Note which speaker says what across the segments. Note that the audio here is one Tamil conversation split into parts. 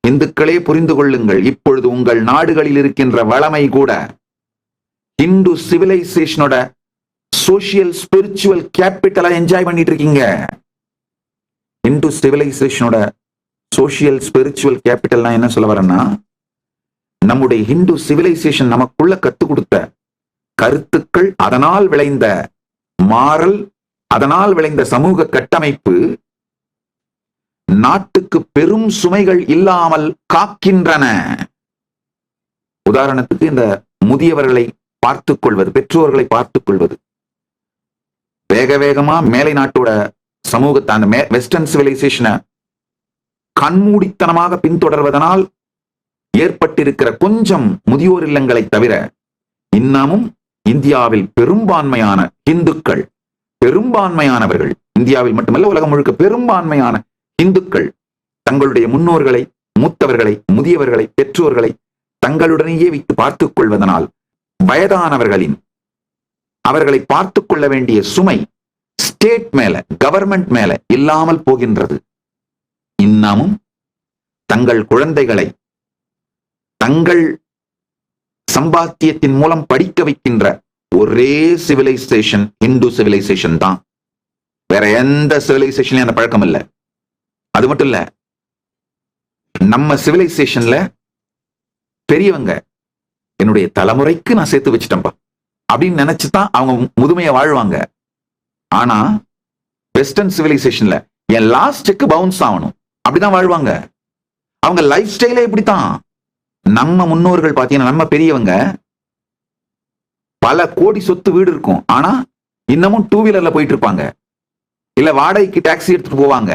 Speaker 1: இந்துக்களே புரிந்து கொள்ளுங்கள், இப்பொழுது உங்கள் நாடுகளில் இருக்கின்ற வளமை கூட இந்து சிவிலைசேஷனோட சோசியல் ஸ்பிரிச்சுவல் கேபிட்டலா என்ஜாய் பண்ணிட்டு இருக்கீங்க. இந்து சிவிலைசேஷனோட சோசியல் ஸ்பிரிச்சுவல் கேபிட்டல்னா என்ன சொல்ல வரேன்னா, நம்முடைய ஹிந்து சிவிலைசேஷன் நமக்குள்ள கத்து கொடுத்த கருத்துக்கள், அதனால் விளைந்த மாறல், அதனால் விளைந்த சமூக கட்டமைப்பு நாட்டுக்கு பெரும் சுமைகள் இல்லாமல் காக்கின்றன. உதாரணத்துக்கு இந்த முதியவர்களை பார்த்துக் கொள்வது, பெற்றோர்களை பார்த்துக் கொள்வது, வேக வேகமா மேலை நாட்டோட சமூகத்தை, அந்த வெஸ்டர்ன் சிவிலைசேஷனை கண்மூடித்தனமாக பின்தொடர்வதனால் ஏற்பட்டிருக்கிற கொஞ்சம் முதியோர் இல்லங்களை தவிர இன்னமும் இந்தியாவில் பெரும்பான்மையான இந்துக்கள், பெரும்பான்மையானவர்கள், இந்தியாவில் மட்டுமல்ல உலகம் முழுக்க பெரும்பான்மையான இந்துக்கள் தங்களுடைய முன்னோர்களை, மூத்தவர்களை, முதியவர்களை, பெற்றோர்களை தங்களுடனேயே வைத்து பார்த்துக் கொள்வதனால் வயதானவர்களின் அவர்களை பார்த்துக் கொள்ள வேண்டிய சுமை ஸ்டேட் மேல, கவர்மெண்ட் மேல இல்லாமல் போகின்றது. இன்னமும் தங்கள் குழந்தைகளை தங்கள் சம்பாத்தியத்தின் மூலம் படிக்க வைக்கின்ற ஒரே சிவிலைசேஷன் இந்து சிவிலைசேஷன் தான். வேற எந்த சிவிலைசேஷன்லயும் அந்த பழக்கம் இல்லை. அது மட்டும் இல்ல, நம்ம சிவிலைசேஷன்ல பெரியவங்க என்னுடைய தலைமுறைக்கு நான் சேர்த்து வச்சுட்டேன்பா அப்படின்னு நினைச்சுதான் அவங்க முதுமையை வாழ்வாங்க. ஆனா வெஸ்டர்ன் சிவிலைசேஷன்ல என் லாஸ்டுக்கு பவுன்ஸ் ஆகணும் அப்படிதான் வாழ்வாங்க. அவங்க லைஃப் ஸ்டைலே இப்படித்தான். நம்ம முன்னோர்கள் பாத்தீங்கன்னா, நம்ம பெரியவங்க பல கோடி சொத்து வீடு இருக்கும், ஆனா இன்னமும் டூ வீலர்ல போயிட்டு இருப்பாங்க, இல்ல வாடகைக்கு டாக்ஸி எடுத்துட்டு போவாங்க,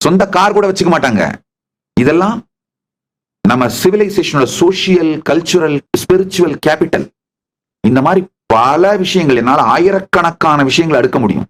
Speaker 1: சொந்த கார் கூட வச்சுக்க மாட்டாங்க. இதெல்லாம் நம்ம சிவிலைசேஷனோட சோசியல், கல்ச்சுரல், ஸ்பிரிச்சுவல் கேபிட்டல். இந்த மாதிரி பல விஷயங்கள், என்னால் ஆயிரக்கணக்கான விஷயங்களை அடுக்க முடியும்.